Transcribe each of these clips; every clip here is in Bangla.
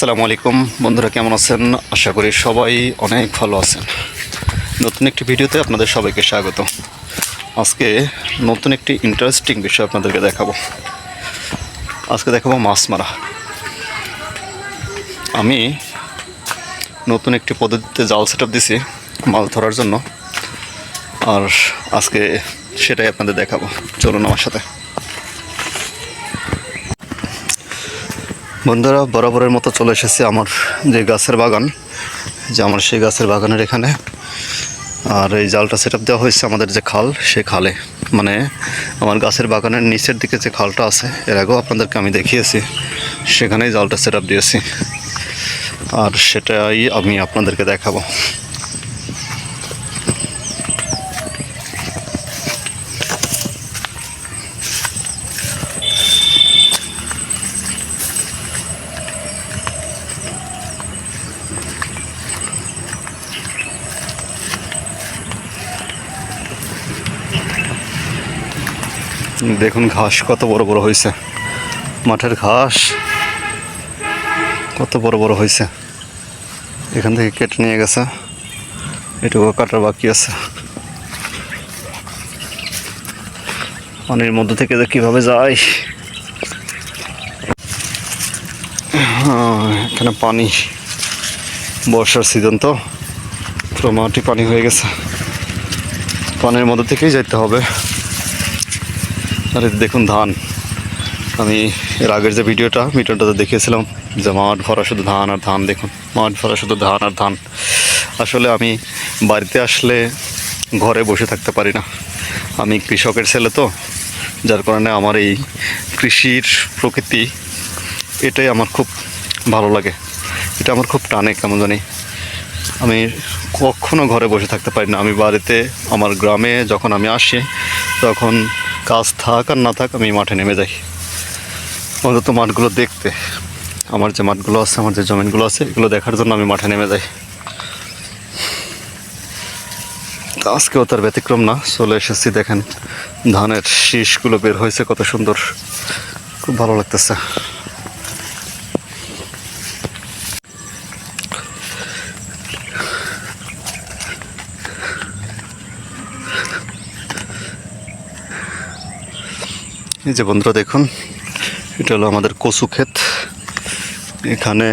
আসসালামু আলাইকুম বন্ধুরা, কেমন আছেন? আশা করি সবাই অনেক ভালো আছেন। নতুন একটি ভিডিওতে আপনাদের সবাইকে স্বাগত। আজকে নতুন একটি ইন্টারেস্টিং বিষয় আপনাদেরকে দেখাবো। আজকে দেখাবো মাছ মারা। আমি নতুন একটি পদ্ধতিতে জাল সেট আপ দিছি মাছ ধরার জন্য, আর আজকে সেটাই আপনাদের দেখাবো। চলুন আমার সাথে। বন্ধুরা, বরাবরের মতো চলে এসেছি আমার যে গাছের বাগান, আমার সেই গাছের বাগানের এখানে। আর এই জালটা সেট আপ দেওয়া হয়েছে আমাদের যে খাল, সে খালে, মানে আমার গাছের বাগানের নিচের দিকে যে খালটা আছে, এর আগেও আপনাদেরকে আমি দেখিয়েছি, সেখানেই জালটা সেট আপ দিয়েছি। আর সেটাই আমি আপনাদেরকে দেখাবো। দেখুন ঘাস কত বড় বড় হয়েছে, মাঠের ঘাস কত বড় বড় হয়েছে। এখান থেকে কেটে নিয়ে গেছে, এটুকু কাটার বাকি আছে। পানির মধ্যে থেকে যে কীভাবে যায়, এখানে পানি, বর্ষার সিজন তো পুরো মাটি পানি হয়ে গেছে, পানির মধ্যে থেকেই যেতে হবে। আর দেখুন ধান, আমি এর আগের যে ভিডিওটাতে দেখিয়েছিলাম যে মাঠ ভরা শুধু ধান আর ধান। দেখুন মাঠ ভরা শুধু ধান আর ধান। আসলে আমি বাড়িতে আসলে ঘরে বসে থাকতে পারি না। আমি কৃষকের ছেলে তো, যার কারণে আমার এই কৃষির প্রকৃতি, এটাই আমার খুব ভালো লাগে, এটা আমার খুব টানে কেমন জানি। আমি কখনো ঘরে বসে থাকতে পারি না। আমি বাড়িতে, আমার গ্রামে যখন আমি আসি, তখন কাজ থাক আর না থাক, আমি মাঠে নেমে যাই অন্তত মাঠগুলো দেখতে। আমার যে মাঠগুলো আছে, আমার যে জমিনগুলো আছে, এগুলো দেখার জন্য আমি মাঠে নেমে যাই। আজকেও তার ব্যতিক্রম না, চলে এসেছি। দেখেন ধানের শীষগুলো বের হয়েছে, কত সুন্দর, খুব ভালো লাগতেছে। এই যে বন্ধুরা দেখুন, এটা হলো আমাদের কচু ক্ষেত। এখানে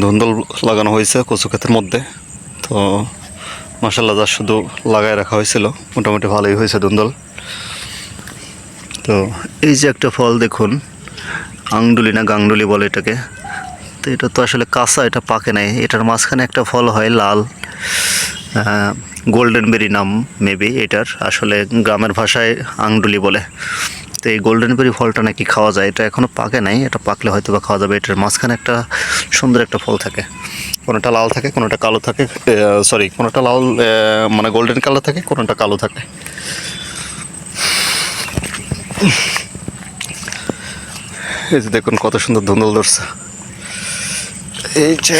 ধুন্দল লাগানো হয়েছে কচু ক্ষেতের মধ্যে। তো মাশাআল্লাহ, যা শুধু লাগায় রাখা হয়েছিল, মোটামুটি ভালোই হয়েছে ধুন্দল। তো এই যে একটা ফল দেখুন, আংডুলি না গাংডুলি বলে এটাকে। তো এটা তো আসলে কাঁচা, এটা পাকে নাই। এটার মাঝখানে একটা ফল হয় লাল, গোল্ডেন বেরি নাম মেবি এটার, আসলে গ্রামের ভাষায় আংডুলি বলে। তো এই গোল্ডেন বেরি ফলটা নাকি খাওয়া যায়। এটা এখনও পাকে নাই, এটা পাকলে হয়তো বা খাওয়া যাবে। এটার মাঝখানে একটা সুন্দর একটা ফল থাকে, কোনোটা লাল থাকে, কোনোটা কালো থাকে। কোনোটা লাল মানে গোল্ডেন কালার থাকে, কোনোটা কালো থাকে। এই যে দেখুন কত সুন্দর ধুন্দল ধরছে। এই যে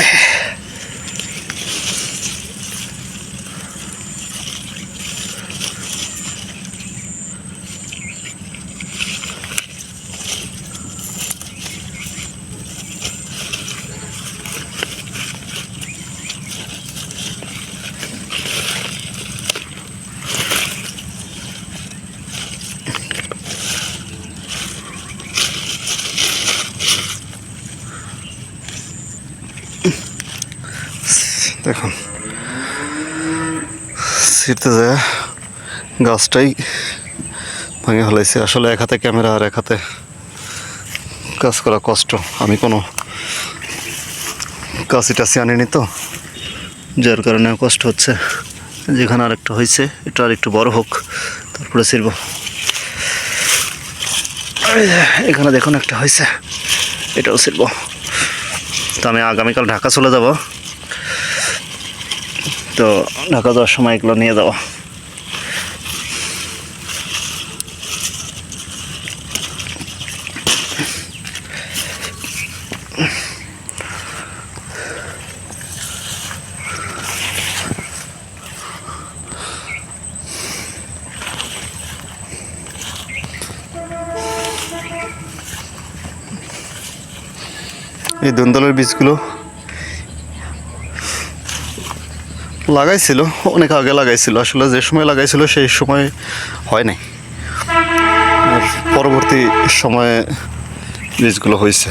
দেখুন ছিঁড়তে যায় গাছটাই ভেঙে ফেলাইছে। আসলে এক হাতে ক্যামেরা আর এক হাতে কাজ করা কষ্ট। আমি কোনো কাশি টাছি আনিনি তো, যার কারণে কষ্ট হচ্ছে। যেখানে আরেকটা হয়েছে, এটা আর একটু বড় হোক, তারপরে ছিড়ব। এখানে দেখুন একটা হয়েছে, এটাও ছিড়ব। তো আমি আগামীকাল ঢাকা চলে যাব, তো ঢাকা যাওয়ার সময় এগুলো নিয়ে যাবো। এই ধুন্দলের বীজগুলো লাগাইছিল, অনেক আগে লাগাইছিল, আসলে যে সময় লাগাইছিল সেই সময় হয় নাই, আর পরবর্তী সময়ে বীজগুলো হয়েছে।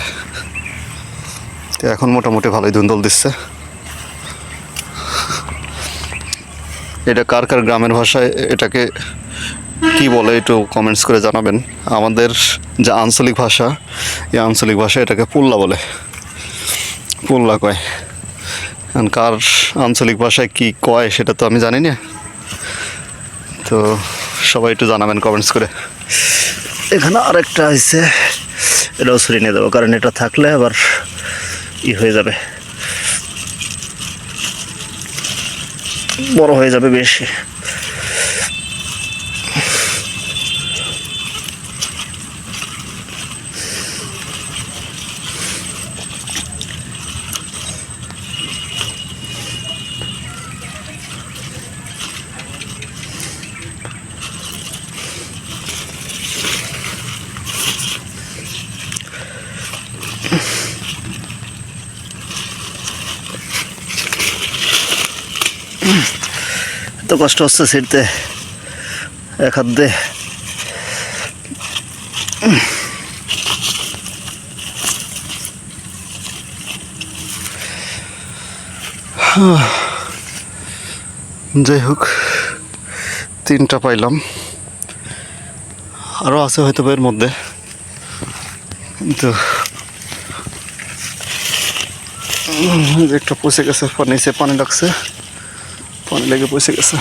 তো এখন মোটামুটি ভালোই ধুন্দল দিচ্ছে। এটা কার কার গ্রামের ভাষায় এটাকে কি বলে একটু কমেন্টস করে জানাবেন। আমাদের যে আঞ্চলিক ভাষা, এই আঞ্চলিক ভাষায় এটাকে পুল্লা বলে, পুল্লা কয়। কার আঞ্চলিক ভাষায় কি কয় সেটা তো আমি জানি না, তো সবাই একটু জানাবেন কমেন্টস করে। এখানে আরেকটা আছে, এটাও ছুরি নিয়ে দেবো, কারণ এটা থাকলে আবার হয়ে যাবে, বড় হয়ে যাবে বেশি। তো কষ্ট হচ্ছে ছিঁড়তে এক হাত দিয়ে। যাই হোক, 3টা পাইলাম, আরও আছে হয়তো এর মধ্যে, কিন্তু একটা পচে গেছে, নিচে পানি লাগছে, পানি লেগে পচে গেছে।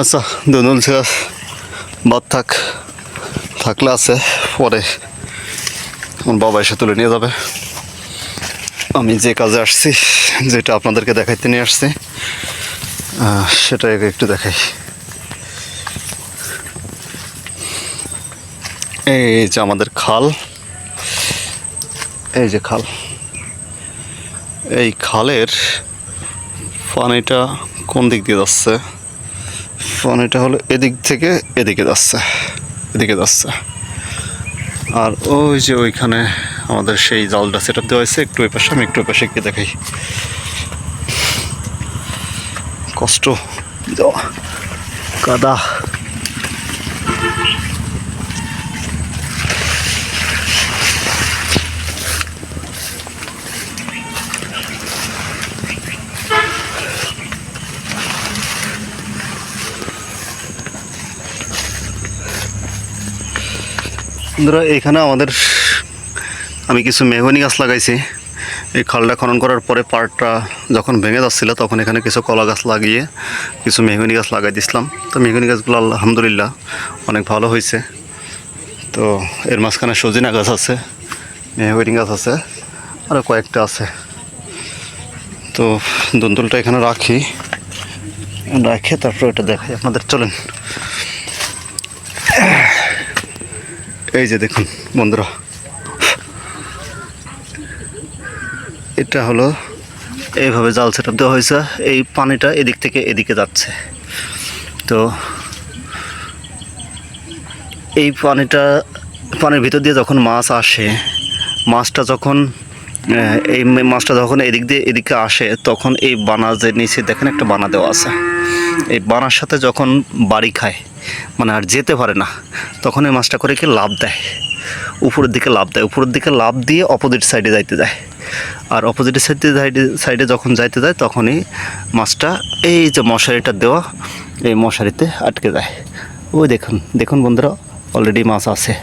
আচ্ছা, ধুন্দুল ছেড়া বাদ থাকলে আছে, পরে আমার বাবা এসে তুলে নিয়ে যাবে। আমি যে কাজে আসছি, যেটা আপনাদেরকে দেখাইতে নিয়ে আসছি, সেটা একটু দেখাই। এই যে আমাদের খাল, এই যে খাল, এই খালের পানিটা কোন দিক দিয়ে যাচ্ছে? পানিটা হলো এদিক থেকে এদিকে যাচ্ছে, আর ওই যে ওইখানে আমাদের সেই জালটা সেট আপ দেওয়া হয়েছে, একটু ওই পাশে, আমি একটু ওই পাশে গিয়ে দেখাই। কষ্ট দেওয়া, কাদা। বন্ধুরা, এইখানে আমি কিছু মেহগনি গাছ লাগাইছি। এই খালটা খনন করার পরে পাড়টা যখন ভেঙে যাচ্ছিল, তখন এখানে কিছু কলা গাছ লাগিয়ে কিছু মেহগনি গাছ লাগাই দিয়েছিলাম। তো মেহগনি গাছগুলো আলহামদুলিল্লাহ অনেক ভালো হয়েছে। তো এর মাঝখানে সজিনা গাছ আছে, মেহগনি গাছ আছে, আরও কয়েকটা আছে। তো ধুন্দুলটা এখানে রেখে তারপর এটা দেখাই আপনাদের, চলেন। এই যে দেখুন বন্ধুরা, এটা হলো এইভাবে জাল সেট আপ দেওয়া হয়েছে। এই পানিটা এদিক থেকে এদিকে যাচ্ছে। তো এই পানির ভিতর দিয়ে যখন মাছ আসে, মাছটা যখন এদিক দিয়ে এদিকে আসে, তখন এই বানা যে নিচে দেখেন একটা বানা দেওয়া আছে, এই বানার সাথে যখন বাড়ি খায়, মানে আর যেতে পারে না, তখন এই মাছটা করে কি লাফ দেয়, উপরের দিকে লাফ দিয়ে অপোজিট সাইডে যাইতে যায়। আর অপোজিট সাইডে যখন যাইতে যায়, তখনই মাছটা এই যে মশারিটা দেওয়া, এই মশারিতে আটকে যায়। ওই দেখুন বন্ধুরা, অলরেডি মাছ আছে।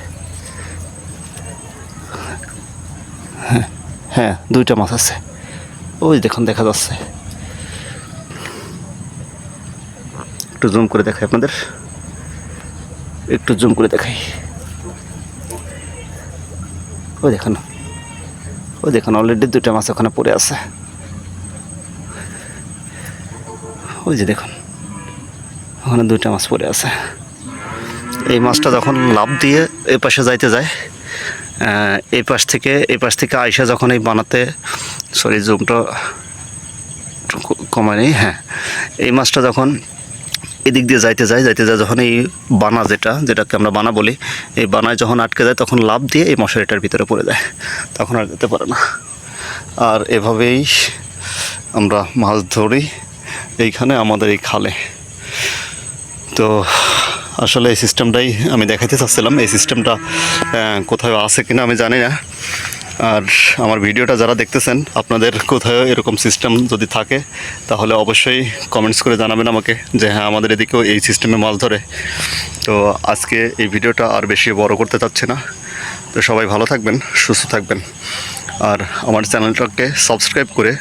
হ্যাঁ, 2টা মাছ আছে, ওই দেখুন দেখা যাচ্ছে। একটু জুম করে দেখাই আপনাদের, ওই দেখুন অলরেডি 2টা মাছ ওখানে পড়ে আছে। ওই যে দেখুন, ওখানে 2টা মাছ পড়ে আছে। এই মাছটা যখন লাফ দিয়ে এই পাশে যাইতে যায়, এই পাশ থেকে আইসা যখন এই বানাতে, সরি জুমটা কমায় নেই, হ্যাঁ, এই মাছটা যখন এদিক দিয়ে যাইতে যায় যখন এই বানা যেটাকে আমরা বানা বলি, এই বানায় যখন আটকে যায় তখন লাফ দিয়ে এই মশারিটার ভিতরে পড়ে যায়, তখন আর যেতে পারে না। আর এভাবেই আমরা মাছ ধরি এইখানে আমাদের এই খালে। তো আসলে এই সিস্টেমটাই আমি দেখাতে চাচ্ছিলাম। এই সিস্টেমটা কোথাও আছে কিনা আমি জানি না। আর আমার ভিডিওটা যারা দেখতেছেন, আপনাদের কোথাও এরকম সিস্টেম যদি থাকে তাহলে অবশ্যই কমেন্টস করে জানাবেন আমাকে যে হ্যাঁ আমাদের এদিকেও এই সিস্টেমে মাছ ধরে। তো আজকে এই ভিডিওটা আর বেশি বড় করতে চাচ্ছি না। তো সবাই ভালো থাকবেন, সুস্থ থাকবেন, আর আমার চ্যানেলটাকে সাবস্ক্রাইব করে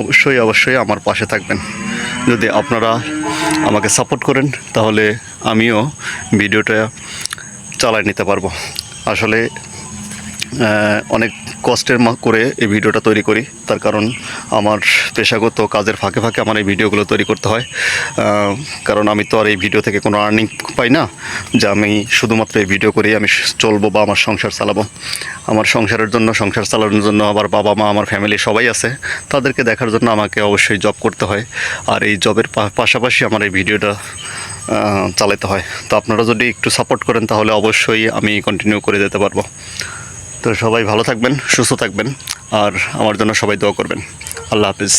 অবশ্যই আমার পাশে থাকবেন। যদি আপনারা আমাকে সাপোর্ট করেন তাহলে আমিও ভিডিওটা চালিয়ে নিতে পারবো। আসলে অনেক কষ্টের করে এই ভিডিওটা তৈরি করি, তার কারণ আমার পেশাগত কাজের ফাঁকে ফাঁকে আমার এই ভিডিওগুলো তৈরি করতে হয়। কারণ আমি তো আর এই ভিডিও থেকে কোনো আর্নিং পাই না যে আমি শুধুমাত্র এই ভিডিও করেই আমি চলবো বা আমার সংসার চালাবো। আমার সংসার চালানোর জন্য আমার বাবা মা, আমার ফ্যামিলি সবাই আছে, তাদেরকে দেখার জন্য আমাকে অবশ্যই জব করতে হয়। আর এই জবের পাশাপাশি আমার এই ভিডিওটা চালাতে হয়। তো আপনারা যদি একটু সাপোর্ট করেন তাহলে অবশ্যই আমি কন্টিনিউ করে যেতে পারবো। তো সবাই ভালো থাকবেন, সুস্থ থাকবেন, আর আমার জন্য সবাই দোয়া করবেন। আল্লাহ হাফিজ।